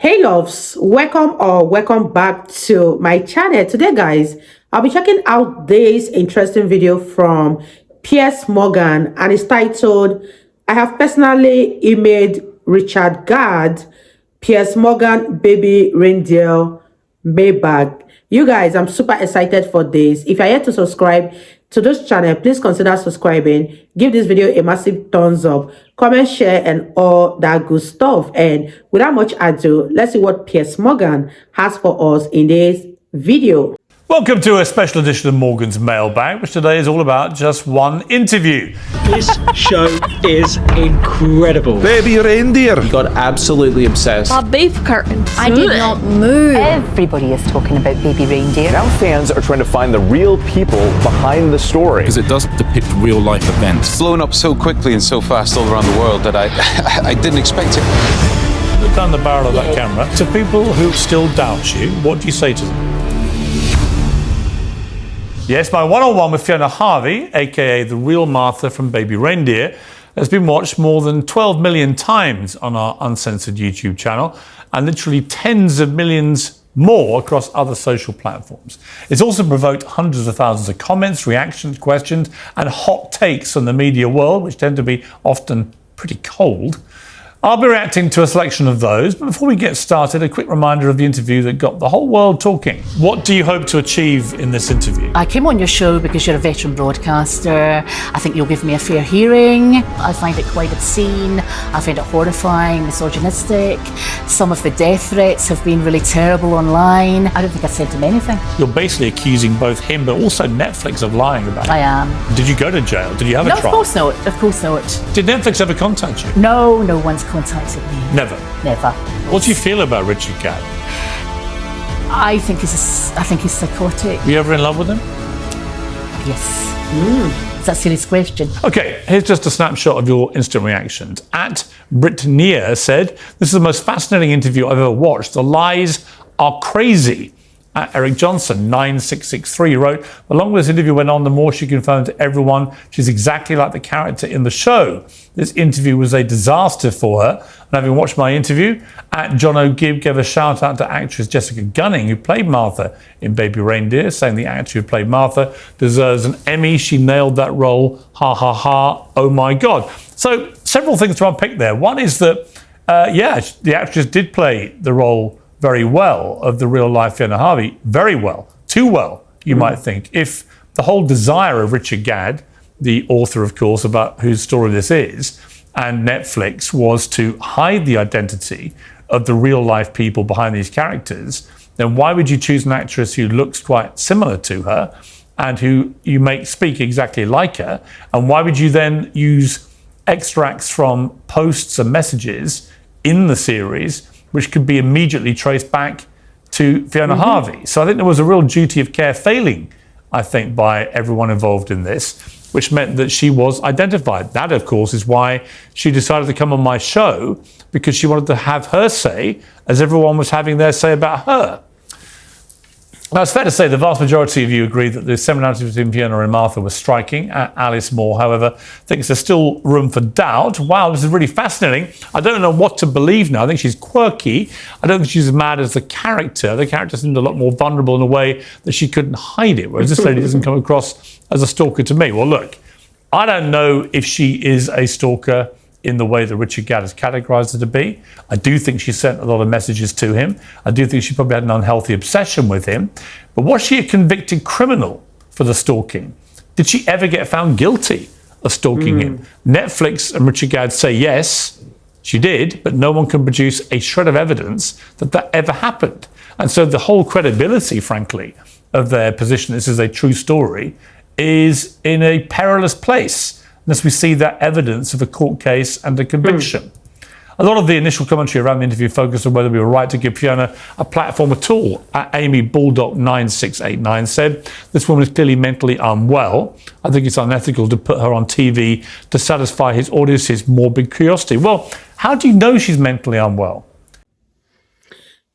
Hey loves, welcome back to my channel. Today guys, I'll be checking out this interesting video from Piers Morgan, and it's titled I have personally emailed Richard Gadds, Piers Morgan baby reindeer Mailbag. You guys, I'm super excited for this. If you're yet to subscribe to this channel, please consider subscribing. Give this video a massive thumbs up, comment, share, and all that good stuff. And without much ado, let's see what Piers Morgan has for us in this video. Welcome to a special edition of Morgan's Mailbag, which today is all about just one interview. This show is incredible. Baby reindeer. He got absolutely obsessed. Our beef curtains. I did not move. Everybody is talking about baby reindeer. Now fans are trying to find the real people behind the story. Because it does depict real life events. It's blown up so quickly and so fast all around the world that I didn't expect it. Look down the barrel of that camera. To people who still doubt you, what do you say to them? Yes, my one-on-one with Fiona Harvey, aka the real Martha from Baby Reindeer, has been watched more than 12 million times on our uncensored YouTube channel, and literally tens of millions more across other social platforms. It's also provoked hundreds of thousands of comments, reactions, questions, and hot takes from the media world, which tend to be often pretty cold. I'll be reacting to a selection of those, but before we get started, a quick reminder of the interview that got the whole world talking. What do you hope to achieve in this interview? I came on your show because you're a veteran broadcaster. I think you'll give me a fair hearing. I find it quite obscene. I find it horrifying, misogynistic. Some of the death threats have been really terrible online. I don't think I sent him anything. You're basically accusing both him but also Netflix of lying about it. I am. Did you go to jail? Did you have a No, trial? of course not. Of course not. Did Netflix ever contact you? No one's contacted me. Never. Never. What do you feel about Richard Gadds? I think he's psychotic. Were you ever in love with him? Yes. Is that a serious question? Okay, here's just a snapshot of your instant reactions. At Britannia said, "This is the most fascinating interview I've ever watched. The lies are crazy." At Eric Johnson, 9663 wrote, "Along with this interview went on, the more she confirmed to everyone she's exactly like the character in the show. This interview was a disaster for her. And having watched my interview, at John O'Gibb gave a shout out to actress Jessica Gunning, who played Martha in Baby Reindeer, saying the actor who played Martha deserves an Emmy. She nailed that role. Ha ha ha. Oh my God." So several things to unpick there. One is that, the actress did play the role very well of the real life Fiona Harvey, very well, too well, you might think. If the whole desire of Richard Gadds, the author, of course, about whose story this is, and Netflix was to hide the identity of the real life people behind these characters, then why would you choose an actress who looks quite similar to her and who you make speak exactly like her? And why would you then use extracts from posts and messages in the series which could be immediately traced back to Fiona Harvey? So I think there was a real duty of care failing, I think, by everyone involved in this, which meant that she was identified. That, of course, is why she decided to come on my show, because she wanted to have her say as everyone was having their say about her. Now, it's fair to say the vast majority of you agree that the similarity between Fiona and Martha was striking. Alice Moore, however, thinks there's still room for doubt. Wow, this is really fascinating. I don't know what to believe now. I think she's quirky. I don't think she's as mad as the character. The character seemed a lot more vulnerable in a way that she couldn't hide it, whereas this lady doesn't come across as a stalker to me. Well, look, I don't know if she is a stalker in the way that Richard Gadds has categorised her to be. I do think she sent a lot of messages to him. I do think she probably had an unhealthy obsession with him. But was she a convicted criminal for the stalking? Did she ever get found guilty of stalking him? Netflix and Richard Gadds say yes, she did, but no one can produce a shred of evidence that that ever happened. And so the whole credibility, frankly, of their position, this is a true story, is in a perilous place unless we see that evidence of a court case and a conviction. A lot of the initial commentary around the interview focused on whether we were right to give Fiona a platform at all. Amy Bulldog 9689 said, "This woman is clearly mentally unwell. I think it's unethical to put her on TV to satisfy his audience's morbid curiosity." Well, how do you know she's mentally unwell?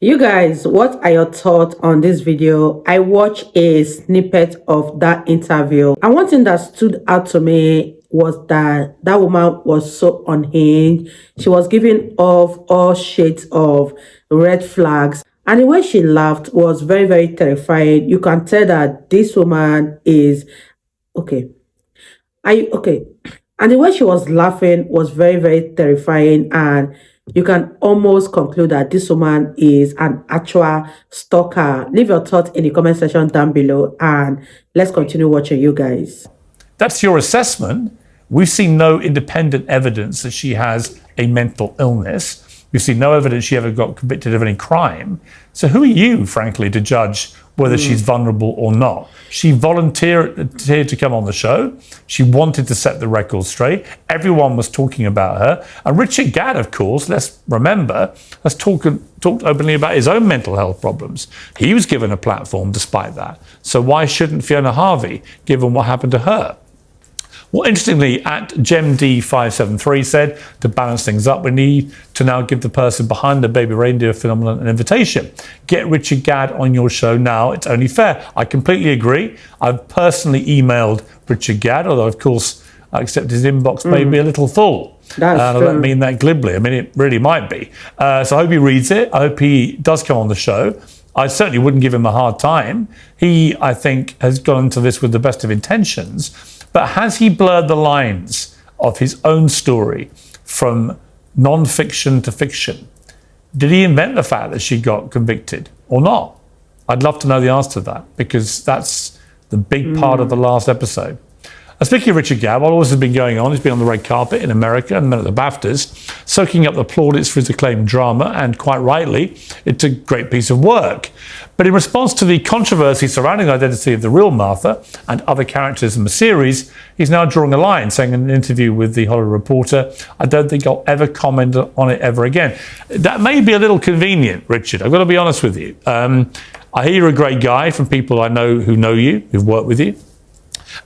You guys, what are your thoughts on this video? I watched a snippet of that interview, and one thing that stood out to me was that that woman was so unhinged. She was giving off all shades of red flags. And the way she laughed was very, very terrifying. You can tell that this woman is okay. Okay? And the way she was laughing was very, very terrifying. And you can almost conclude that this woman is an actual stalker. Leave your thoughts in the comment section down below. And let's continue watching, you guys. That's your assessment. We've seen no independent evidence that she has a mental illness. We've seen no evidence she ever got convicted of any crime. So who are you, frankly, to judge whether she's vulnerable or not? She volunteered to come on the show. She wanted to set the record straight. Everyone was talking about her. And Richard Gadd, of course, let's remember, has talked openly about his own mental health problems. He was given a platform despite that. So why shouldn't Fiona Harvey, given what happened to her? Well, interestingly, at GemD573 said, to balance things up, we need to now give the person behind the baby reindeer phenomenon an invitation. Get Richard Gadd on your show now. It's only fair. I completely agree. I've personally emailed Richard Gadd, although, of course, I accept his inbox may be a little full. I don't mean that glibly. I mean, it really might be. So I hope he reads it. I hope he does come on the show. I certainly wouldn't give him a hard time. He, I think, has gone into this with the best of intentions. But has he blurred the lines of his own story from non-fiction to fiction? Did he invent the fact that she got convicted or not? I'd love to know the answer to that, because that's the big part of the last episode. Speaking of Richard Gadd, what always has been going on, he's been on the red carpet in America and then at the BAFTAs, soaking up the plaudits for his acclaimed drama, and quite rightly, it's a great piece of work. But in response to the controversy surrounding the identity of the real Martha and other characters in the series, he's now drawing a line, saying in an interview with The Hollywood Reporter, I don't think I'll ever comment on it ever again. That may be a little convenient, Richard. I've got to be honest with you. I hear you're a great guy from people I know who know you, who've worked with you.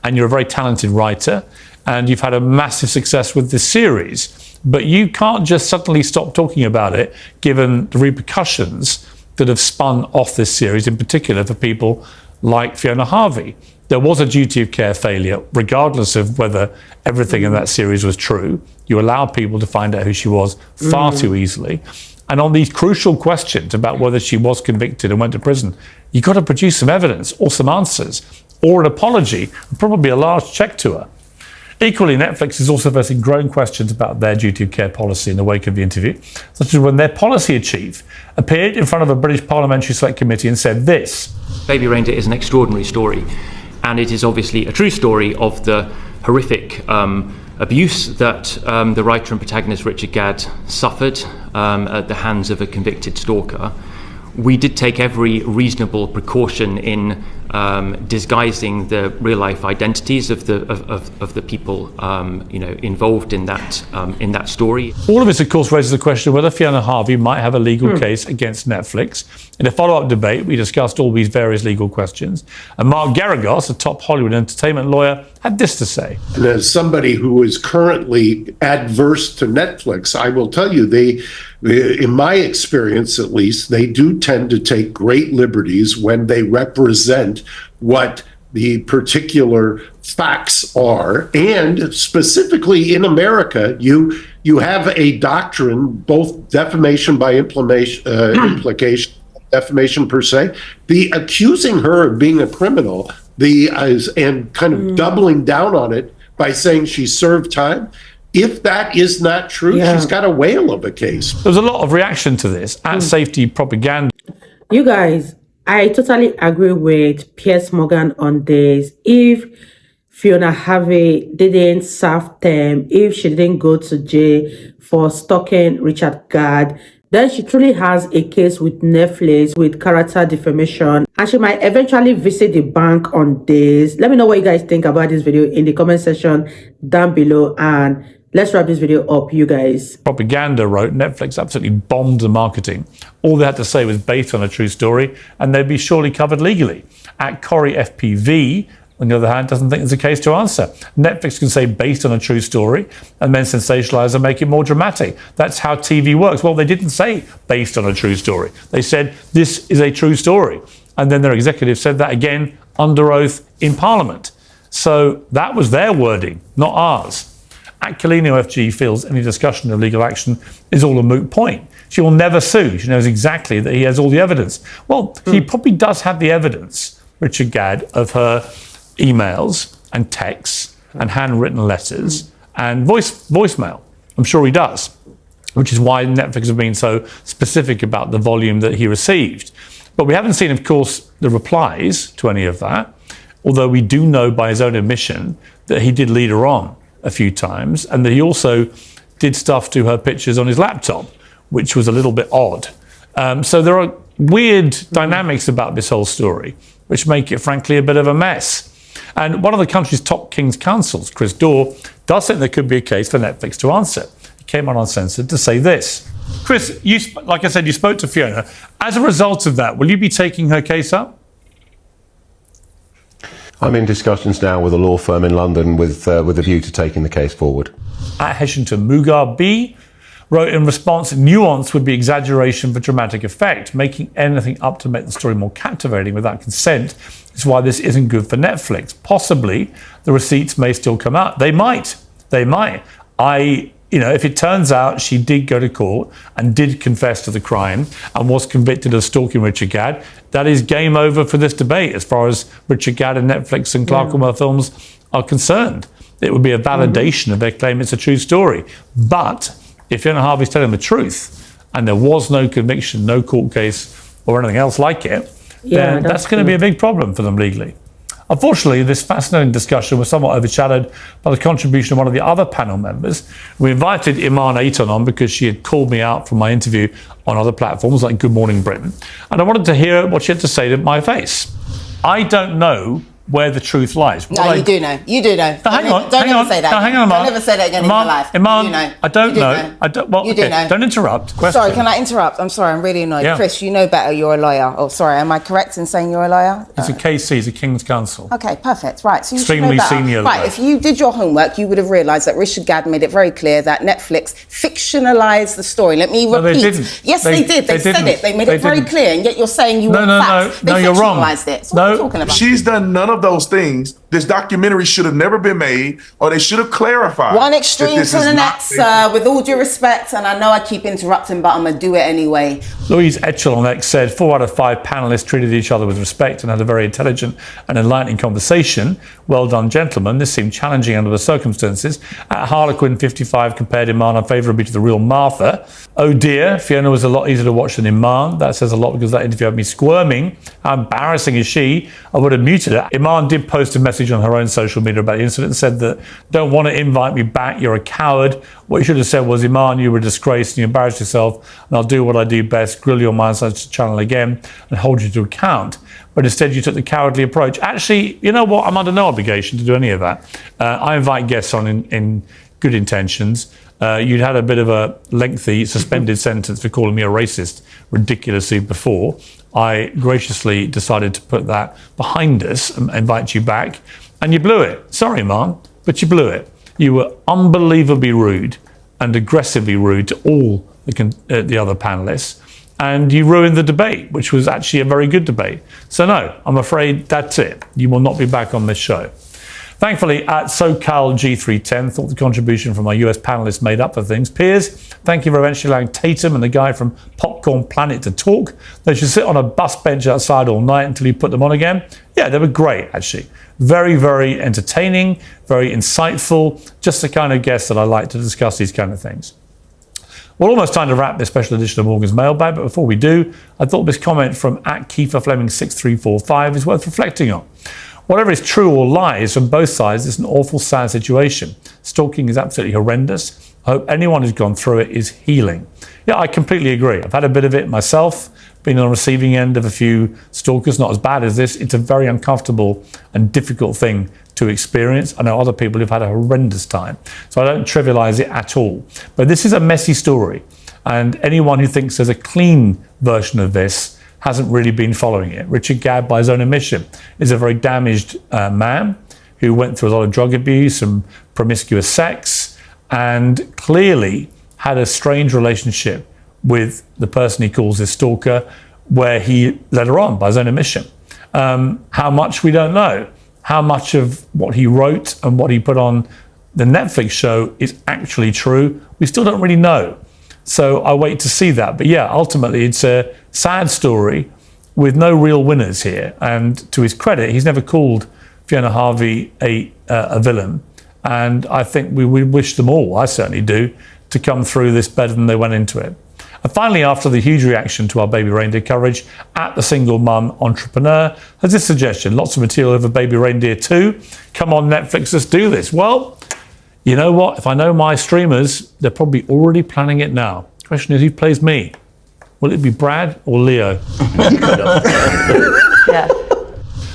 And you're a very talented writer, and you've had a massive success with this series. But you can't just suddenly stop talking about it, given the repercussions that have spun off this series, in particular for people like Fiona Harvey. There was a duty of care failure, regardless of whether everything in that series was true. You allowed people to find out who she was far too easily. And on these crucial questions about whether she was convicted and went to prison, you've got to produce some evidence or some answers, or an apology, and probably a large cheque to her. Equally, Netflix is also facing growing questions about their duty of care policy in the wake of the interview, such as when their policy chief appeared in front of a British Parliamentary Select Committee and said this. Baby Reindeer is an extraordinary story, and it is obviously a true story of the horrific abuse that the writer and protagonist Richard Gadd suffered at the hands of a convicted stalker. We did take every reasonable precaution in disguising the real life identities of the people involved in that story. All of this, of course, raises the question of whether Fiona Harvey might have a legal case against Netflix. In a follow-up debate, we discussed all these various legal questions, and Mark Garagos, a top Hollywood entertainment lawyer, had this to say. And as somebody who is currently adverse to Netflix, I will tell you, they, in my experience at least, they do tend to take great liberties when they represent what the particular facts are. And specifically in America, you have a doctrine, both defamation by implication, defamation per se, the accusing her of being a criminal, and kind of doubling down on it by saying she served time. If that is not true, she's got a whale of a case. There was a lot of reaction to this at Safety Propaganda. You guys, I totally agree with Piers Morgan on this. If Fiona Harvey didn't serve term, if she didn't go to jail for stalking Richard Gadd, then she truly has a case with Netflix with character defamation, and she might eventually visit the bank on this. Let me know what you guys think about this video in the comment section down below, and let's wrap this video up, you guys. Propaganda wrote, Netflix absolutely bombed the marketing. All they had to say was based on a true story, and they'd be surely covered legally. At Corey FPV, on the other hand, doesn't think there's a case to answer. Netflix can say based on a true story and then sensationalize and make it more dramatic. That's how TV works. Well, they didn't say based on a true story. They said this is a true story. And then their executive said that again under oath in Parliament. So that was their wording, not ours. At Colino FG feels any discussion of legal action is all a moot point. She will never sue. She knows exactly that he has all the evidence. Well, he probably does have the evidence, Richard Gadd, of her emails and texts and handwritten letters and voicemail. I'm sure he does, which is why Netflix have been so specific about the volume that he received. But we haven't seen, of course, the replies to any of that, although we do know by his own admission that he did lead her on a few times, and that he also did stuff to her pictures on his laptop, which was a little bit odd. So there are weird dynamics about this whole story, which make it, frankly, a bit of a mess. And one of the country's top King's counsels, Chris Dorr, does think there could be a case for Netflix to answer. He came on Uncensored to say this. Chris, like I said, you spoke to Fiona. As a result of that, will you be taking her case up? I'm in discussions now with a law firm in London with a view to taking the case forward. At Heshington, Mugar B wrote in response, nuance would be exaggeration for dramatic effect. Making anything up to make the story more captivating without consent is why this isn't good for Netflix. Possibly the receipts may still come out. They might. If it turns out she did go to court and did confess to the crime and was convicted of stalking Richard Gadd, that is game over for this debate as far as Richard Gadd and Netflix and Clark Films are concerned. It would be a validation of their claim it's a true story. But if Fiona Harvey's telling the truth and there was no conviction, no court case or anything else like it, then that's going to be a big problem for them legally. Unfortunately, this fascinating discussion was somewhat overshadowed by the contribution of one of the other panel members. We invited Iman Aiton on because she had called me out from my interview on other platforms like Good Morning Britain. And I wanted to hear what she had to say to my face. I don't know where the truth lies. No, you do know. You do know. Hang on. Don't ever say that. No, hang on, Iman. Don't ever say that again in your life. Iman, you know. I don't know. You do know. Don't interrupt. Question. Sorry, can I interrupt? I'm sorry, I'm really annoyed. Yeah. Chris, you know better. You're a lawyer. Oh, sorry, am I correct in saying you're a lawyer? It's a KC, he's a King's Counsel. Okay, perfect. Right, so you Extremely should know better. senior Right, lawyer. if you did your homework, you would have realised that Richard Gadd made it very clear that Netflix fictionalised the story. Let me repeat. No, they didn't. Yes, they did. They said it. They made it very clear, and yet you're saying you want facts. No, you're wrong. They fictionalised it. So what are you talking about? She's done none of those things. This documentary should have never been made, or they should have clarified. One extreme to the next, with all due respect, and I know I keep interrupting, but I'm going to do it anyway. Louise Etchell on X said 4 out of 5 panellists treated each other with respect and had a very intelligent and enlightening conversation. Well done, gentlemen. This seemed challenging under the circumstances. At Harlequin 55 compared Iman unfavourably to the real Martha. Oh dear, Fiona was a lot easier to watch than Iman. That says a lot because that interview had me squirming. How embarrassing is she? I would have muted her. Iman did post a message on her own social media about the incident and said that, don't want to invite me back, you're a coward. What you should have said was, Iman, you were a disgrace and you embarrassed yourself, and I'll do what I do best, grill you on my Uncensored channel again and hold you to account. But instead you took the cowardly approach. Actually, you know what? I'm under no obligation to do any of that. I invite guests on in good intentions. You'd had a bit of a lengthy suspended sentence for calling me a racist ridiculously before. I graciously decided to put that behind us and invite you back, and you blew it. Sorry, Iman, but you blew it. You were unbelievably rude and aggressively rude to all the other panelists, and you ruined the debate, which was actually a very good debate. So no, I'm afraid that's it. You will not be back on this show. Thankfully, at SoCal G310, thought the contribution from our US panelists made up for things. Piers, thank you for eventually allowing Tatum and the guy from Popcorn Planet to talk. They should sit on a bus bench outside all night until you put them on again. Yeah, they were great, actually. Very, very entertaining, very insightful, just the kind of guests that I like to discuss these kind of things. Well, almost time to wrap this special edition of Morgan's Mailbag, but before we do, I thought this comment from @KieferFleming6345 is worth reflecting on. Whatever is true or lies from both sides, it's an awful, sad situation. Stalking is absolutely horrendous. I hope anyone who's gone through it is healing. Yeah, I completely agree. I've had a bit of it myself, been on the receiving end of a few stalkers, not as bad as this. It's a very uncomfortable and difficult thing to experience. I know other people who've had a horrendous time, so I don't trivialize it at all. But this is a messy story, and anyone who thinks there's a clean version of this hasn't really been following it. Richard Gadd, by his own admission, is a very damaged man who went through a lot of drug abuse and promiscuous sex, and clearly had a strange relationship with the person he calls his stalker, where he led her on by his own admission. How much, we don't know. how much of what he wrote and what he put on the Netflix show is actually true, we still don't really know. So I wait to see that. But yeah, ultimately it's a sad story with no real winners here. And to his credit, he's never called Fiona Harvey a villain. And I think we wish them all, I certainly do, to come through this better than they went into it. And finally, after the huge reaction to our Baby Reindeer coverage, at The Single Mum Entrepreneur has this suggestion: lots of material over Baby Reindeer 2. Come on, Netflix, let's do this. Well, you know what? If I know my streamers, they're probably already planning it now. Question is, who plays me? Will it be Brad or Leo? Yeah.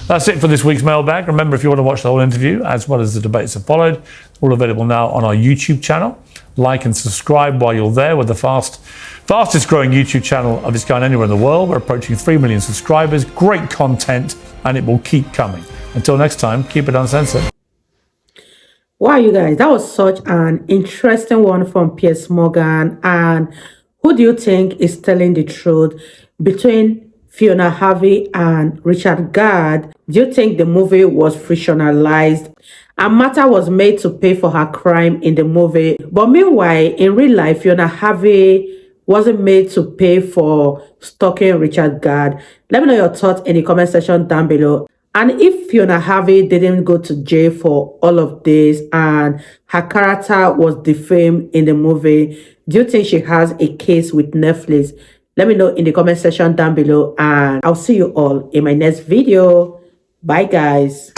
That's it for this week's Mailbag. Remember, if you want to watch the whole interview, as well as the debates that followed, all available now on our YouTube channel. Like and subscribe while you're there. We're the fastest growing YouTube channel of its kind anywhere in the world. We're approaching 3 million subscribers. Great content, and it will keep coming. Until next time, keep it uncensored. Wow, you guys, that was such an interesting one from Piers Morgan. And who do you think is telling the truth between Fiona Harvey and Richard Gadds? Do you think the movie was fictionalized and Martha was made to pay for her crime in the movie? But meanwhile, in real life, Fiona Harvey wasn't made to pay for stalking Richard Gadds. Let me know your thoughts in the comment section down below. And if Fiona Harvey didn't go to jail for all of this and her character was defamed in the movie, do you think she has a case with Netflix? Let me know in the comment section down below, and I'll see you all in my next video. Bye, guys.